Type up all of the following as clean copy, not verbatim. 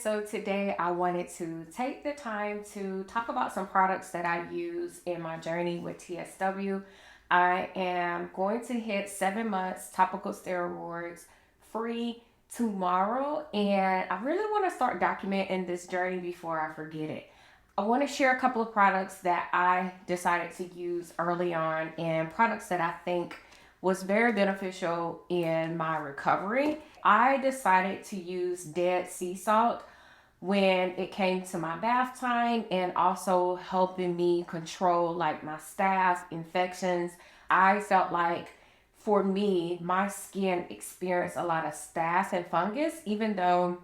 So today I wanted to take the time to talk about some products that I use in my journey with TSW. I am going to hit 7 months topical steroids free tomorrow, and I really want to start documenting this journey before I forget it. I want to share a couple of products that I decided to use early on and products that I think was very beneficial in my recovery. I decided to use dead sea salt when it came to my bath time and also helping me control like my staph infections. I felt like for me, my skin experienced a lot of staph and fungus, even though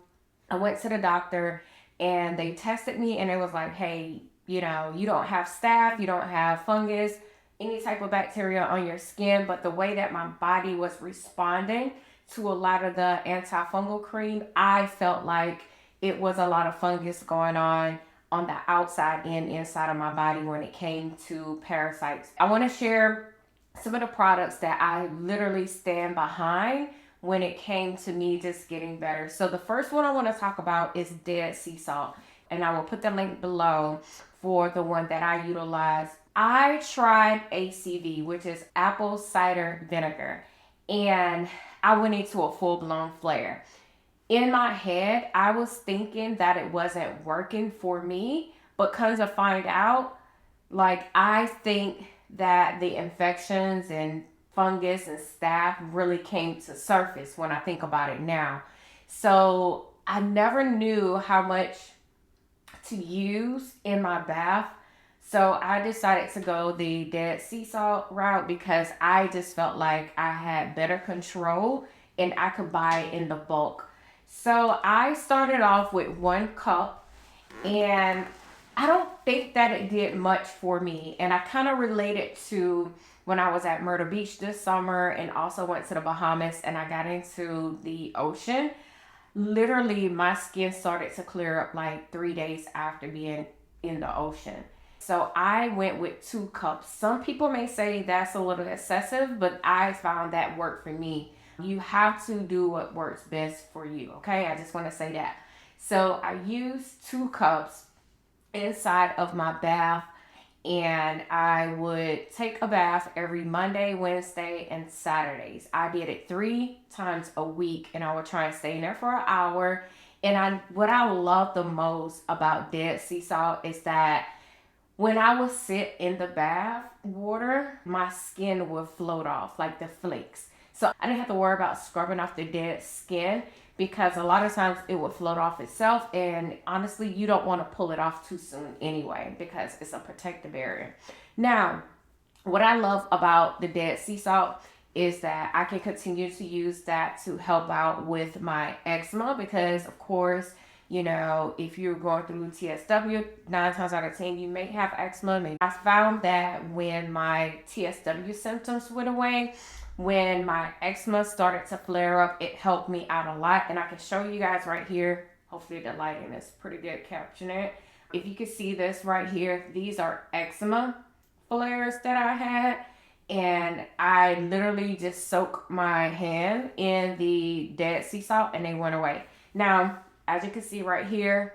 I went to the doctor and they tested me and it was like, hey, you don't have staph, you don't have fungus, any type of bacteria on your skin. But the way that my body was responding to a lot of the antifungal cream, I felt like it was a lot of fungus going on the outside and inside of my body when it came to parasites. I want to share some of the products that I literally stand behind when it came to me just getting better. So the first one I want to talk about is dead sea salt, and I will put the link below for the one that I utilize. I tried ACV, which is apple cider vinegar, and I went into a full-blown flare. In my head, I was thinking that it wasn't working for me, but come to find out, like, I think that the infections and fungus and staph really came to surface when I think about it now. So I never knew how much to use in my bath. So I decided to go the dead sea salt route because I just felt like I had better control and I could buy it in the bulk. So I started off with 1 cup, and I don't think that it did much for me. And I kind of related to when I was at Myrtle Beach this summer and also went to the Bahamas and I got into the ocean. Literally, my skin started to clear up like 3 days after being in the ocean. So I went with 2 cups. Some people may say that's a little excessive, but I found that worked for me. You have to do what works best for you, okay? I just want to say that. So I used 2 cups inside of my bath, and I would take a bath every Monday, Wednesday, and Saturdays. I did it 3 times a week, and I would try and stay in there for an hour. And what I love the most about dead sea salt is that when I would sit in the bath water, my skin would float off like the flakes. So I didn't have to worry about scrubbing off the dead skin because a lot of times it would float off itself. And honestly, you don't want to pull it off too soon anyway because it's a protective area. Now, what I love about the dead sea salt is that I can continue to use that to help out with my eczema because, of course, if you're going through TSW, 9 times out of 10, you may have eczema. I found that when my TSW symptoms went away, when my eczema started to flare up, it helped me out a lot. And I can show you guys right here. Hopefully the lighting is pretty good capturing it. If you can see this right here, these are eczema flares that I had. And I literally just soaked my hand in the dead sea salt and they went away. Now, as you can see right here,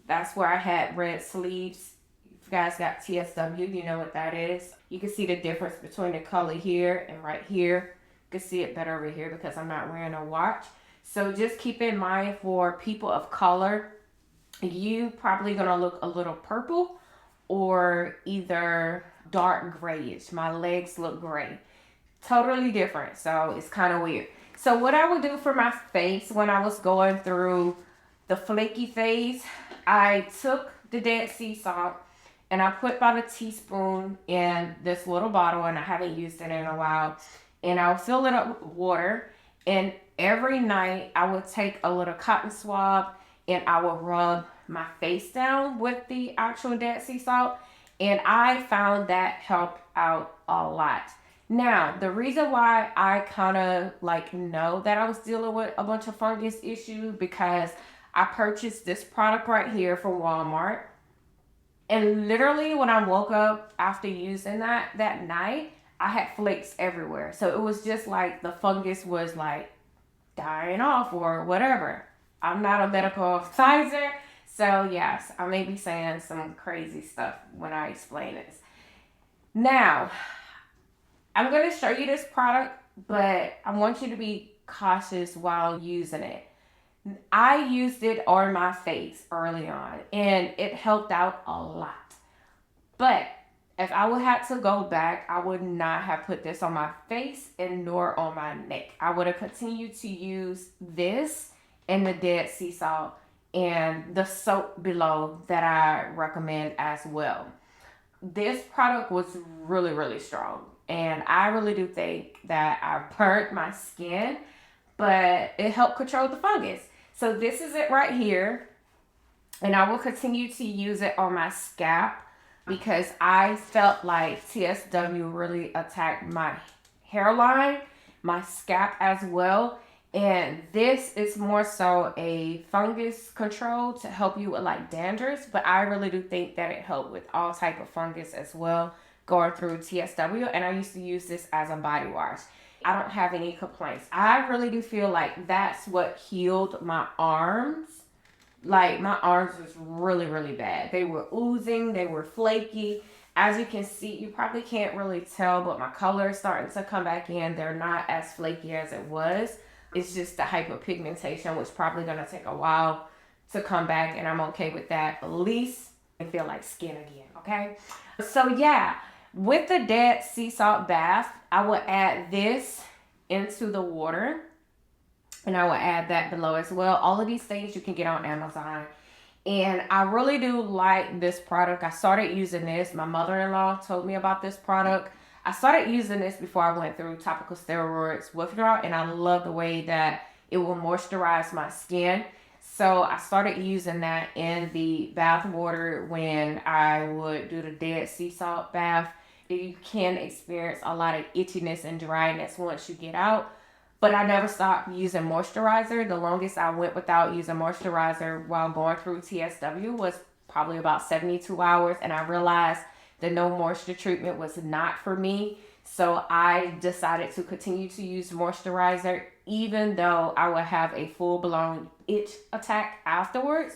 that's where I had red sleeves. If you guys got TSW, you know what that is. You can see the difference between the color here and right here. You can see it better over here because I'm not wearing a watch. So just keep in mind for people of color, you probably gonna look a little purple or either dark grayish. My legs look gray. Totally different. So it's kind of weird. So what I would do for my face when I was going through the flaky phase, I took the dead sea salt and I put about a teaspoon in this little bottle, and I haven't used it in a while. And I'll fill it up with water. And every night I would take a little cotton swab and I would rub my face down with the actual dead sea salt. And I found that helped out a lot. Now, the reason why I kind of know that I was dealing with a bunch of fungus issues because I purchased this product right here from Walmart. And literally when I woke up after using that night, I had flakes everywhere. So it was just like the fungus was like dying off or whatever. I'm not a medical advisor. So yes, I may be saying some crazy stuff when I explain this. Now, I'm going to show you this product, but I want you to be cautious while using it. I used it on my face early on and it helped out a lot. But if I would have to go back, I would not have put this on my face and nor on my neck. I would have continued to use this and the Dead Sea Salt and the soap below that I recommend as well. This product was really, really strong. And I really do think that I burnt my skin, but it helped control the fungus. So this is it right here. And I will continue to use it on my scalp because I felt like TSW really attacked my hairline, my scalp as well. And this is more so a fungus control to help you with like dandruff, but I really do think that it helped with all type of fungus as well going through TSW. And I used to use this as a body wash. I don't have any complaints. I really do feel like that's what healed my arms. Like my arms was really, really bad. They were oozing, they were flaky. As you can see, you probably can't really tell, but my color is starting to come back in. They're not as flaky as it was. It's just the hyperpigmentation, which is probably going to take a while to come back, and I'm okay with that. At least I feel like skin again, okay? So yeah, with the Dead Sea Salt bath, I will add this into the water, and I will add that below as well. All of these things you can get on Amazon. And I really do like this product. I started using this. My mother-in-law told me about this product. I started using this before I went through topical steroids withdrawal, and I love the way that it will moisturize my skin. So I started using that in the bath water when I would do the Dead Sea Salt bath. You can experience a lot of itchiness and dryness once you get out. But I never stopped using moisturizer. The longest I went without using moisturizer while going through TSW was probably about 72 hours. And I realized the no moisture treatment was not for me. So I decided to continue to use moisturizer, even though I would have a full-blown itch attack afterwards.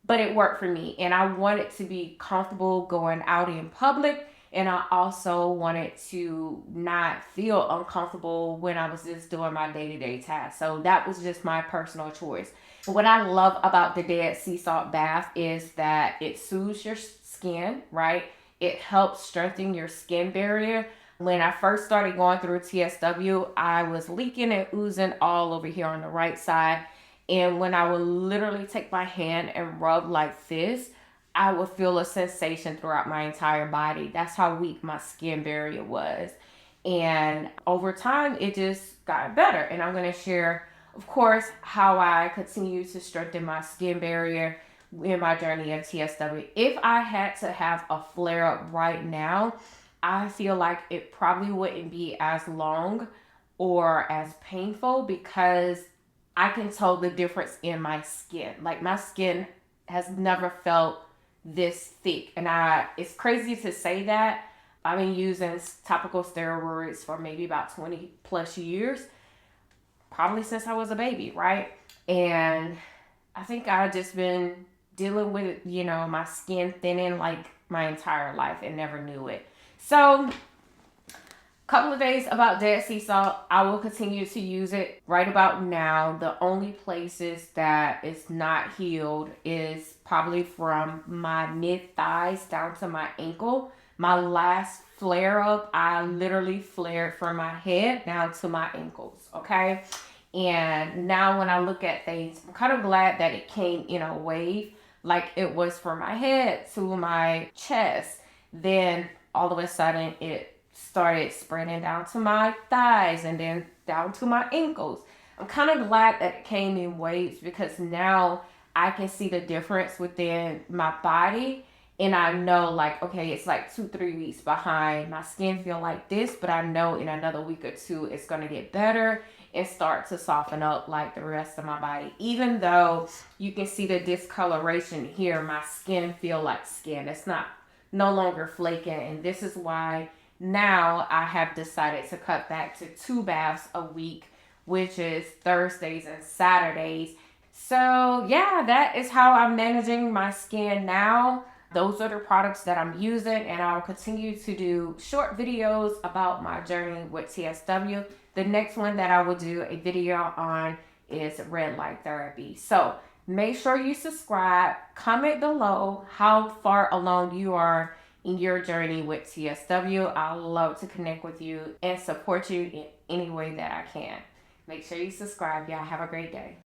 But it worked for me. And I wanted to be comfortable going out in public. And I also wanted to not feel uncomfortable when I was just doing my day-to-day tasks. So that was just my personal choice. What I love about the Dead Sea Salt bath is that it soothes your skin, right? It helps strengthen your skin barrier. When I first started going through TSW, I was leaking and oozing all over here on the right side. And when I would literally take my hand and rub like this, I would feel a sensation throughout my entire body. That's how weak my skin barrier was. And over time, it just got better. And I'm going to share, of course, how I continue to strengthen my skin barrier in my journey of TSW. If I had to have a flare up right now, I feel like it probably wouldn't be as long or as painful because I can tell the difference in my skin. Like my skin has never felt this thick, and it's crazy to say that. I've been using topical steroids for maybe about 20 plus years, probably since I was a baby, right? And I think I've just been dealing with, my skin thinning like my entire life and never knew it. So couple of days about Dead Sea Salt. I will continue to use it right about now. The only places that it's not healed is probably from my mid thighs down to my ankle. My last flare up, I literally flared from my head down to my ankles, okay? And now when I look at things, I'm kind of glad that it came in a wave, like it was from my head to my chest. Then all of a sudden it started spreading down to my thighs and then down to my ankles. I'm kind of glad that it came in waves because now I can see the difference within my body. And I know like, okay, it's like 2-3 weeks behind. My skin feel like this, but I know in another week or two, it's going to get better and start to soften up like the rest of my body. Even though you can see the discoloration here, my skin feel like skin. It's no longer flaking. And this is why now I have decided to cut back to 2 baths a week, which is Thursdays and Saturdays, So yeah, that is how I'm managing my skin now. Those are the products that I'm using, and I'll continue to do short videos about my journey with TSW. The next one that I will do a video on is red light therapy. So make sure you subscribe, comment below how far along you are in your journey with TSW. I love to connect with you and support you in any way that I can. Make sure you subscribe. Y'all have a great day.